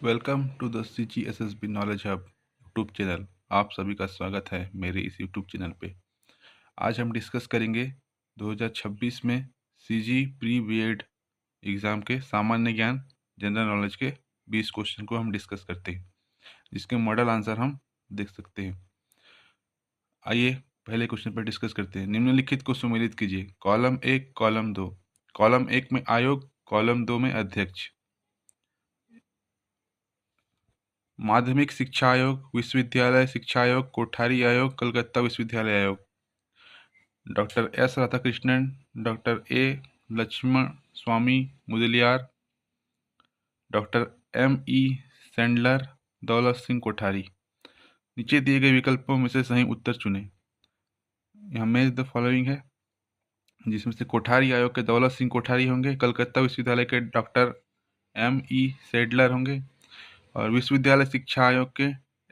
Welcome to the CGSSB knowledge hub YouTube channel. आप सभी का स्वागत है मेरे इस यूट्यूब चैनल पे। आज हम डिस्कस करेंगे 2026 में CG प्री बीएड एग्ज़ाम के सामान्य ज्ञान जनरल नॉलेज के 20 क्वेश्चन को हम डिस्कस करते हैं, जिसके मॉडल आंसर हम देख सकते हैं। आइए पहले क्वेश्चन पर डिस्कस करते हैं। निम्नलिखित को सम्मिलित कीजिए। Column 1, column 2। कॉलम 1 में आयोग, कॉलम 2 में अध्यक्ष। माध्यमिक शिक्षा आयोग, विश्वविद्यालय शिक्षा आयोग, कोठारी आयोग, कलकत्ता विश्वविद्यालय आयोग। Doctor S Radhakrishnan, doctor A Lakshman Swami Mudaliar, doctor M.E. Sandler, Daulat Singh Kothari. नीचे दिए गए विकल्पों में से सही उत्तर चुनें। यहाँ में द फॉलोइंग है, जिसमें से कोठारी आयोग के दौलत सिंह कोठारी होंगे, कलकत्ता विश्वविद्यालय के डॉक्टर M.E. सैंडलर होंगे, और विश्वविद्यालय शिक्षा आयोग के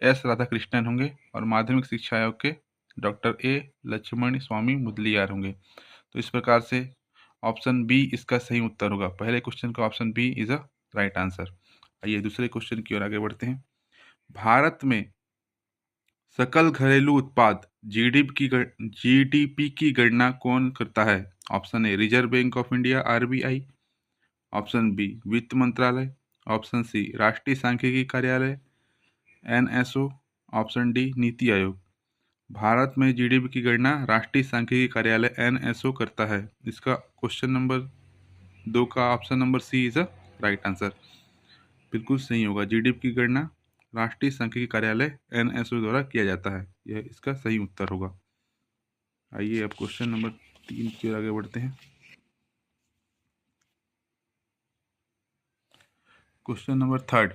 एस राधाकृष्णन होंगे, और माध्यमिक शिक्षा आयोग के डॉक्टर ए लक्ष्मण स्वामी मुदलियार होंगे। तो इस प्रकार से ऑप्शन बी इसका सही उत्तर होगा। पहले क्वेश्चन का option B is a right answer. आइए दूसरे क्वेश्चन की ओर आगे बढ़ते हैं। भारत में सकल घरेलू उत्पाद GDP की गणना कौन करता है? Option A Reserve Bank of India RBI, option B वित्त मंत्रालय, ऑप्शन सी राष्ट्रीय सांख्यिकी कार्यालय NSO, option D NITI Aayog. Bharat में GDP की गणना राष्ट्रीय सांख्यिकी कार्यालय NSO करता है। इसका क्वेश्चन नंबर 2 का option number C is a right answer. बिल्कुल सही होगा। GDP की गणना राष्ट्रीय सांख्यिकी कार्यालय NSO द्वारा किया जाता है। यह इसका सही उत्तर होगा। आइए अब क्वेश्चन नंबर 3 की ओर आगे बढ़ते हैं। क्वेश्चन नंबर 3,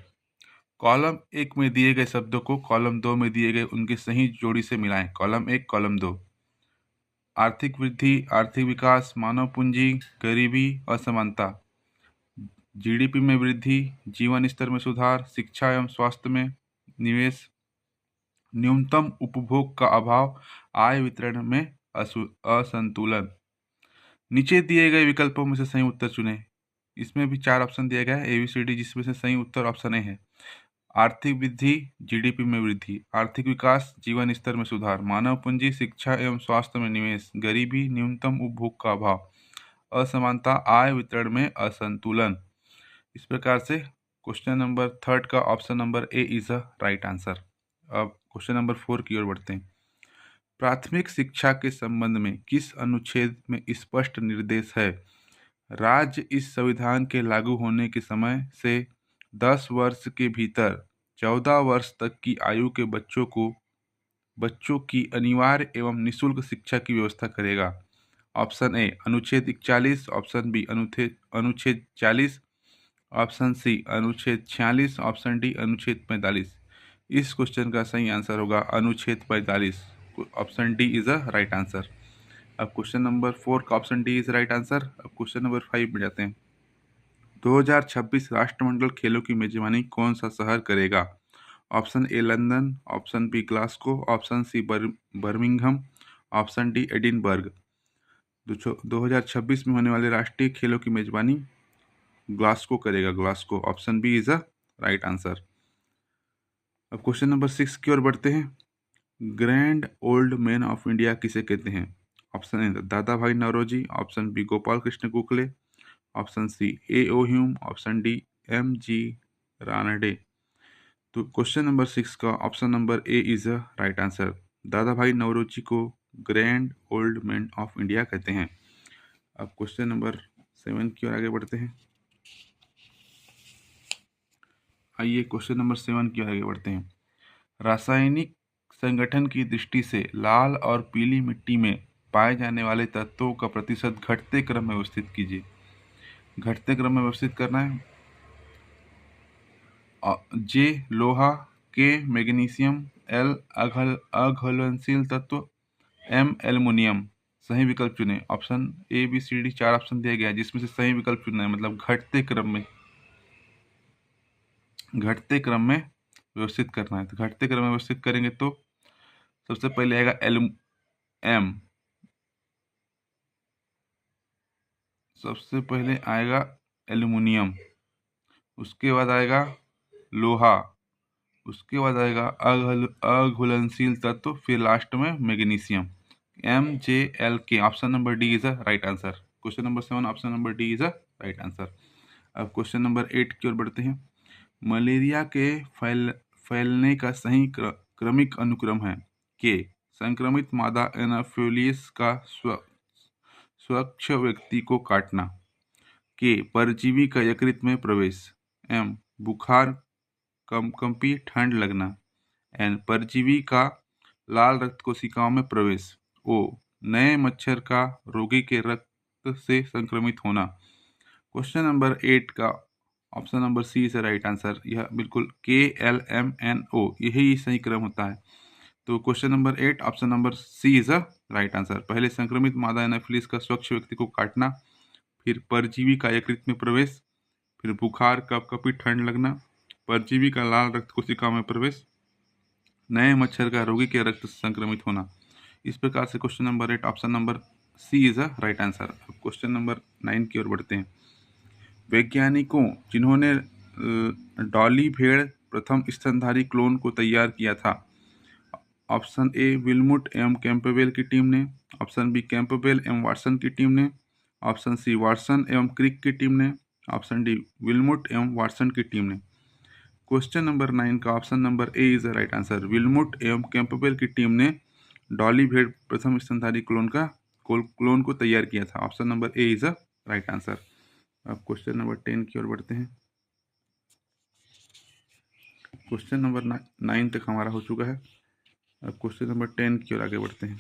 कॉलम 1 में दिए गए शब्दों को कॉलम 2 में दिए गए उनकी सही जोड़ी से मिलाएं। Column 1, column 2। आर्थिक वृद्धि, आर्थिक विकास, मानव पूंजी, गरीबी, असमानता। GDP में वृद्धि, जीवन स्तर में सुधार, शिक्षा एवं स्वास्थ्य में निवेश, न्यूनतम उपभोग का अभाव, आय वितरण में असंतुलन। नीचे दिए गए विकल्पों में से सही उत्तर चुनें। इसमें भी 4 ऑप्शन दिया गया है ABCD, जिसमें से सही उत्तर ऑप्शन ए है। आर्थिक वृद्धि, GDP में वृद्धि, आर्थिक विकास, जीवन स्तर में सुधार, मानव पूंजी, शिक्षा एवं स्वास्थ्य में निवेश, गरीबी, न्यूनतम उपभोग का अभाव, असमानता, आय वितरण में असंतुलन। इस प्रकार से क्वेश्चन नंबर 3 का option number A is a right answer. अब क्वेश्चन नंबर 4 की ओर बढ़ते हैं। प्राथमिक शिक्षा के संबंध में किस अनुच्छेद में स्पष्ट निर्देश है? राज्य इस संविधान के लागू होने के समय से 10 वर्ष के भीतर 14 वर्ष तक की आयु के बच्चों की अनिवार्य एवं निःशुल्क शिक्षा की व्यवस्था करेगा। ऑप्शन ए अनुच्छेद 41, ऑप्शन बी अनुच्छेद 40, ऑप्शन सी अनुच्छेद 46, ऑप्शन डी अनुच्छेद 45। इस क्वेश्चन का सही आंसर होगा अनुच्छेद 45। Option D is a right answer. अब क्वेश्चन नंबर 4 का option D is right answer. अब क्वेश्चन नंबर 5 में जाते हैं। 2026 राष्ट्रमंडल खेलों की मेजबानी कौन सा शहर करेगा? Option A London, option B Glasgow, option C Birmingham, option D Edinburgh. 2026 में होने वाले राष्ट्रीय खेलों की मेजबानी ग्लासगो करेगा, Glasgow. Option B is a right answer. अब क्वेश्चन नंबर 6 की ओर बढ़ते हैं। Grand old man of India किसे कहते हैं? Option A Dadabhai Naoroji, option B Gopal Krishna Gokhale, option C A.O. Hume, option D M.G. Ranade. तो क्वेश्चन नंबर 6 का option number A is a right answer. Dadabhai Naoroji को grand old man of India कहते हैं। अब question number 7 की ओर आगे बढ़ते हैं। आइए क्वेश्चन नंबर 7 की ओर आगे बढ़ते हैं। रासायनिक संगठन की दृष्टि से लाल और पीली मिट्टी में पाए जाने वाले तत्वों का प्रतिशत घटते क्रम में व्यवस्थित कीजिए। घटते क्रम में व्यवस्थित करना है। जे लोहा, के मैग्नीशियम, एल अघुलनशील तत्व, M एल्युमिनियम। सही विकल्प चुनें। ऑप्शन ABCD 4 ऑप्शन दिया गया है, जिसमें से सही विकल्प चुनना है। मतलब घटते क्रम में व्यवस्थित करना है। तो घटते क्रम में व्यवस्थित करेंगे तो सबसे पहले आएगा एम, सबसे पहले आएगा एल्युमिनियम, उसके बाद आएगा लोहा, उसके बाद आएगा अघुलनशील तत्व, फिर लास्ट में magnesium. MJLK, option number D is a right answer. Question number 7, option number D is a right answer. अब क्वेश्चन नंबर 8 की ओर बढ़ते हैं। मलेरिया के फैलने का सही क्रमिक अनुक्रम है। के संक्रमित मादा एनाफिलिस का स्वच्छ व्यक्ति को काटना। के परजीवी का यकृत में प्रवेश। एम बुखार, कंपकंपी, ठंड लगना। एन परजीवी का लाल रक्त कोशिकाओं में प्रवेश। ओ नए मच्छर का रोगी के रक्त से संक्रमित होना। क्वेश्चन नंबर 8 का option number C is right answer. यह बिल्कुल KLMNO यही सही क्रम होता है। तो question number 8 option number C is a right answer. पहले संक्रमित मादा एनाफिलिस का स्वच्छ व्यक्ति को काटना, फिर परजीवी का यकृत में प्रवेश, फिर बुखार, कपकपी, ठंड लगना, परजीवी का लाल रक्त कोशिकाओं में प्रवेश, नए मच्छर का रोगी के रक्त से संक्रमित होना। इस प्रकार से question number 8 option number C is a right answer. अब क्वेश्चन नंबर 9 की ओर बढ़ते हैं। वैज्ञानिकों जिन्होंने डॉली भेड़ प्रथम स्तनधारी क्लोन को तैयार किया था। ऑप्शन ए विल्मुट एवं कैंपबेल की टीम ने, ऑप्शन बी कैंपबेल एवं वाटसन की टीम ने, ऑप्शन सी वाटसन एवं क्रिक की टीम ने, ऑप्शन डी विल्मुट एवं वाटसन की टीम ने। क्वेश्चन नंबर 9 का option number A is the right answer. Wilmut एवं कैंपबेल की टीम ने डॉली भेड़ प्रथम स्तनधारी क्लोन को तैयार किया था। Option number A is the right answer. अब क्वेश्चन नंबर 10 की ओर बढ़ते हैं। क्वेश्चन नंबर 9 तक हमारा हो चुका है। अब क्वेश्चन नंबर 10 की ओर आगे बढ़ते हैं।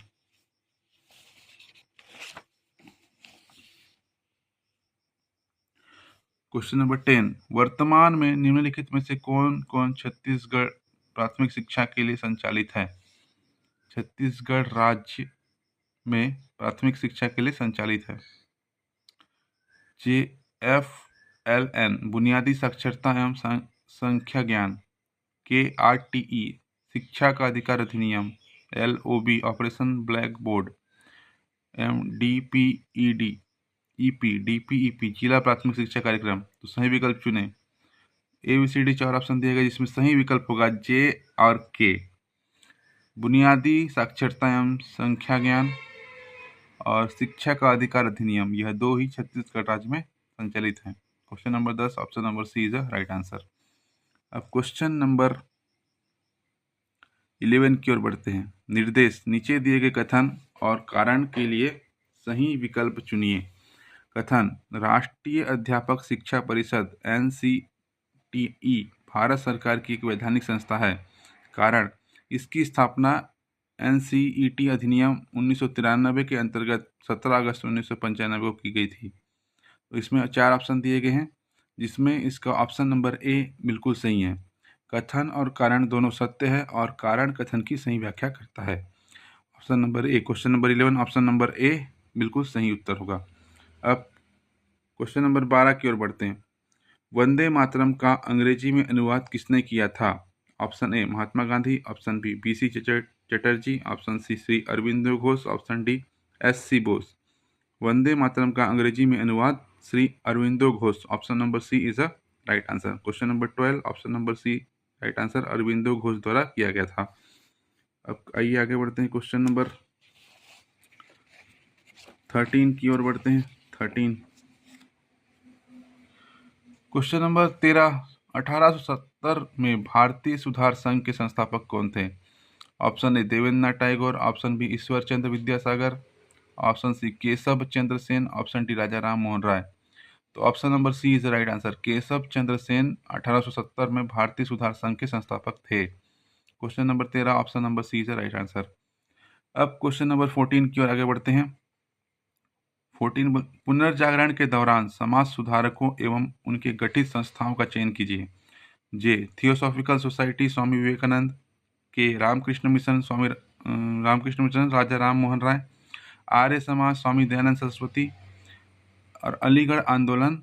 क्वेश्चन नंबर 10, वर्तमान में निम्नलिखित में से कौन कौन छत्तीसगढ़ प्राथमिक शिक्षा के लिए संचालित है। छत्तीसगढ़ राज्य में प्राथमिक शिक्षा के लिए संचालित है। JFLN बुनियादी साक्षरता एवं संख्या ज्ञान। KRTE शिक्षा का अधिकार अधिनियम। LOB operation black board. DPEP जिला प्राथमिक शिक्षा कार्यक्रम। तो सही विकल्प चुने। ABCD 4 ऑप्शन दिए गए जिसमें सही विकल्प होगा J और K। बुनियादी साक्षरता एवं संख्या ज्ञान और शिक्षा का अधिकार अधिनियम, यह दो ही छत्तीसगढ़ राज्य में संचालित हैं। Question number 10 option number C is the right answer. अब क्वेश्चन नंबर 11 की ओर बढ़ते हैं। निर्देश, नीचे दिए गए कथन और कारण के लिए सही विकल्प चुनिए। कथन, राष्ट्रीय अध्यापक शिक्षा परिषद NCTE भारत सरकार की एक वैधानिक संस्था है। कारण, इसकी स्थापना NCET अधिनियम 1993 के अंतर्गत 17 अगस्त 1995 को की गई थी। तो इसमें 4 ऑप्शन दिए गए हैं जिसमें इसका ऑप्शन नंबर ए बिल्कुल सही है। कथन और कारण दोनों सत्य है और कारण कथन की सही व्याख्या करता है। ऑप्शन नंबर ए, क्वेश्चन नंबर 11 ऑप्शन नंबर ए बिल्कुल सही उत्तर होगा। अब क्वेश्चन नंबर 12 की ओर बढ़ते हैं। वंदे मातरम का अंग्रेजी में अनुवाद किसने किया था। Option A Mahatma Gandhi, option B BC Chatterjee, option C Shri Aurobindo Ghosh, option D SC Bose. Vande Mataram का अंग्रेजी में अनुवाद Shri Aurobindo Ghosh. Option number C is a right answer. Question number 12 option number C right answer Aurobindo Ghosh द्वारा किया गया था। अब आइए आगे बढ़ते हैं। क्वेश्चन नंबर 13 की ओर बढ़ते हैं। 13 क्वेश्चन नंबर 13, 1870 में भारतीय सुधार संघ के संस्थापक कौन थे। Option A Debendranath Tagore, option B Ishwar Chandra Vidyasagar, option C Keshab Chandra Sen, option D Raja Ram Mohan Roy. तो option number C is the right answer. Keshab Chandra Sen 1870 में भारतीय सुधार संघ के संस्थापक थे। Question number 13 option number C is the right answer. अब क्वेश्चन नंबर 14 की ओर आगे बढ़ते हैं। 14, पुनर्जागरण के दौरान समाज सुधारकों एवं उनके गठित संस्थाओं का चयन कीजिए। जे थियोसॉफिकल सोसाइटी स्वामी विवेकानंद, के रामकृष्ण मिशन राजा राम मोहन राय, आर्य समाज स्वामी दयानंद सरस्वती और अलीगढ़ आंदोलन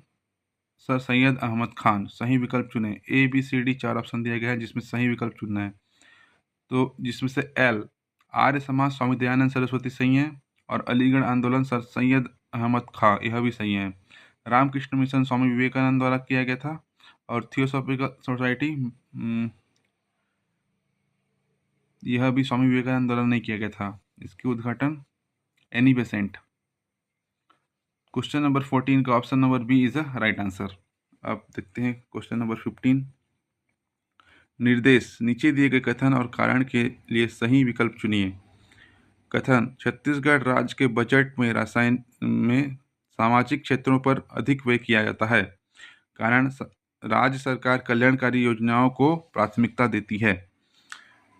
सर सैयद अहमद खान। सही विकल्प चुने। ABCD 4 ऑप्शन दिया गया है जिसमें सही विकल्प चुनना है। तो जिसमें से L आर्य समाज स्वामी दयानंद सरस्वती सही है और अलीगढ़ आंदोलन सर सैयद अहमद खां यह भी सही है। रामकृष्ण मिशन स्वामी विवेकानंद द्वारा किया गया था और थियोसॉफिकल सोसाइटी, यह भी स्वामी विवेकानंद द्वारा नहीं किया गया था। इसकी उद्घाटन एनी बेसेंट। क्वेश्चन नंबर 14 का option number B is the right answer. अब देखते हैं क्वेश्चन नंबर 15। निर्देश, नीचे दिए गए कथन और कारण के लिए सही विकल्प चुनिए। कथन, छत्तीसगढ़ राज्य के बजट में सामाजिक क्षेत्रों पर अधिक व्यय किया जाता है। कारण, राज्य सरकार कल्याणकारी योजनाओं को प्राथमिकता देती है।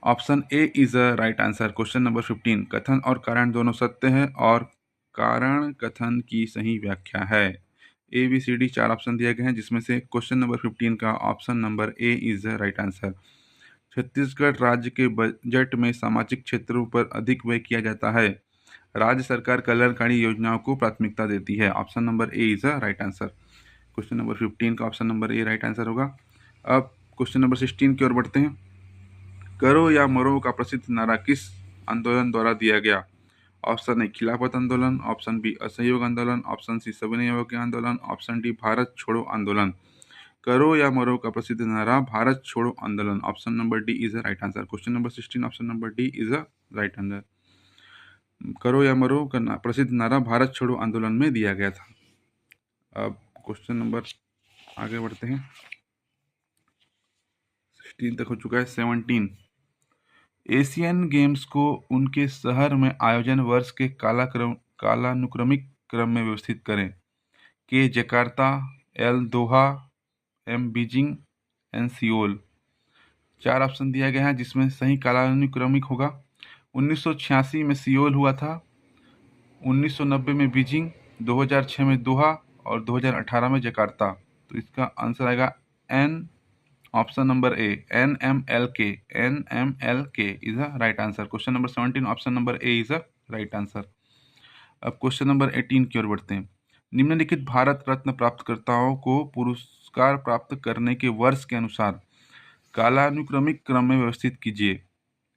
Option A is a right answer. Question number 15, कथन और कारण दोनों सत्य है और कारण कथन की सही व्याख्या है। A B C D 4 option दिए गए हैं, जिसमें से क्वेश्चन नंबर 15 का option number A is the right answer. Chhattisgarh राज्य के बजट में सामाजिक क्षेत्रों पर अधिक व्यय किया जाता है। राज्य सरकार कल्याणकारी योजनाओं को प्राथमिकता देती है। Option number A is the right answer. Question number 15 का ऑप्शन नंबर ए राइट आंसर होगा। अब क्वेश्चन नंबर 16 की ओर बढ़ते हैं। करो या मरो का प्रसिद्ध नारा किस आंदोलन द्वारा दिया गया? ऑप्शन ए खिलाफत आंदोलन, ऑप्शन बी असहयोग आंदोलन, ऑप्शन सी सविनय अवज्ञा आंदोलन, ऑप्शन डी भारत छोड़ो आंदोलन। करो या मरो का प्रसिद्ध नारा भारत छोड़ो आंदोलन। Option number D is the right answer. Question number 16, option number D is the right answer. करो या मरो का प्रसिद्ध नारा भारत छोड़ो आंदोलन में दिया गया था। अब क्वेश्चन नंबर आगे बढ़ते हैं। 16 तक हो चुका है। 17, एशियन गेम्स को उनके शहर में आयोजन वर्ष के कालानुक्रमिक क्रम में व्यवस्थित करें। K Jakarta, L Doha, M Beijing, N Seoul. 4 option दिया गया है, जिसमें सही कालानुक्रमिक होगा। 1986 में सियोल हुआ था, 1990 में बीजिंग, 2006 में दोहा और 2018 में जकार्ता। तो इसका आंसर आएगा N, option number A, NMLK। NMLK is the right answer. Question number 17, option number A is the right answer. अब क्वेश्चन नंबर 18 की ओर बढ़ते हैं। निम्नलिखित भारत रत्न प्राप्तकर्ताओं को पुरस्कार प्राप्त करने के वर्ष के अनुसार कालानुक्रमिक क्रम में व्यवस्थित कीजिए।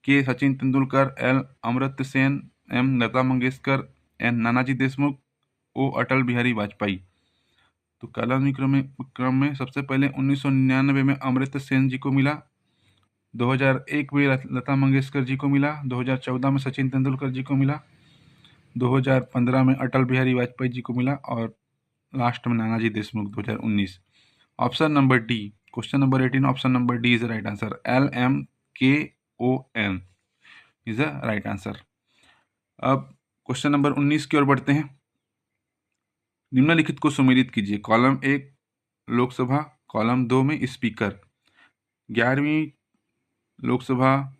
के Sachin Tendulkar, L Amartya Sen, M Lata Mangeshkar, N Nanaji Deshmukh, ओ अटल बिहारी वाजपेयी। तो कालानुक्रमिक क्रम में सबसे पहले 1999 में अमर्त्य सेन जी को मिला, 2001 में लता मंगेशकर जी को मिला, 2014 में सचिन तेंदुलकर जी को मिला, 2015 में अटल बिहारी वाजपेयी जी को मिला और लास्ट में Nanaji Deshmukh 2019। Option number D, question number 18, option number D is the right answer. LMKON is the right answer. अब क्वेश्चन नंबर 19 की ओर बढ़ते हैं। निम्नलिखित को सम्मिलित कीजिए। कॉलम 1 लोकसभा, कॉलम 2 में स्पीकर, 11वीं लोकसभा,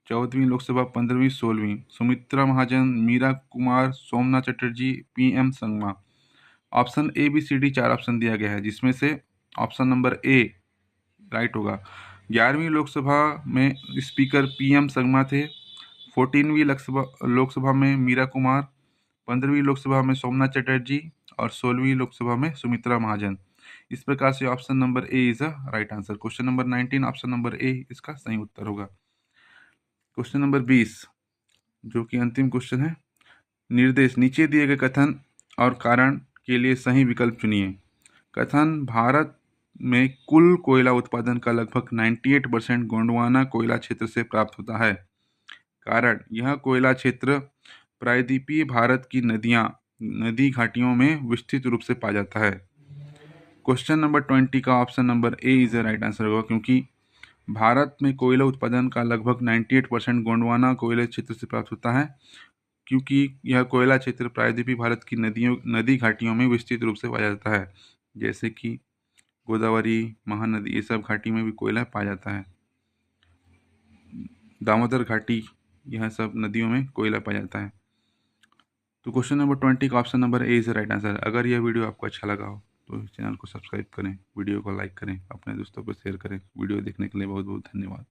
14वीं लोकसभा, 15वीं, 16वीं, Sumitra Mahajan, Meira Kumar, Somnath Chatterjee, PM Sangma. Option A B C D 4 option दिया गया है, जिसमें से ऑप्शन नंबर ए राइट होगा। 11वीं लोकसभा में स्पीकर PM संगमा थे, 14वीं लोकसभा में मीरा कुमार, 15वीं लोकसभा में सोमनाथ चटर्जी और 16वीं लोकसभा में सुमित्रा महाजन। इस प्रकार से option number A is the right answer. Question number 19, option number ए इसका सही उत्तर होगा। क्वेश्चन नंबर 20, जो कि अंतिम क्वेश्चन है। निर्देश, नीचे दिए गए कथन और कारण के लिए सही विकल्प चुनिए। कथन, भारत में कुल कोयला उत्पादन का लगभग 98% गोंडवाना कोयला क्षेत्र से प्राप्त होता है। कारण, यह कोयला क्षेत्र प्रायद्वीपीय भारत की नदी घाटियों में विस्तृत रूप से पाया जाता है। क्वेश्चन नंबर 20 का option number A is the right answer होगा, क्योंकि भारत में कोयला उत्पादन का लगभग 98% गोंडवाना कोयला क्षेत्र से प्राप्त होता है, क्योंकि यह कोयला क्षेत्र प्रायद्वीपीय भारत की नदी घाटियों में विस्तृत रूप से पाया जाता है, जैसे कि गोदावरी, महानदी, ये सब घाटी में भी कोयला पाया जाता है। दामोदर घाटी, यह सब नदियों में कोयला पाया जाता है। तो क्वेश्चन नंबर 20 का option number A is the right answer. अगर यह वीडियो आपको अच्छा लगा हो तो चैनल को सब्सक्राइब करें, वीडियो को लाइक करें, अपने दोस्तों को शेयर करें। वीडियो देखने के लिए बहुत बहुत धन्यवाद।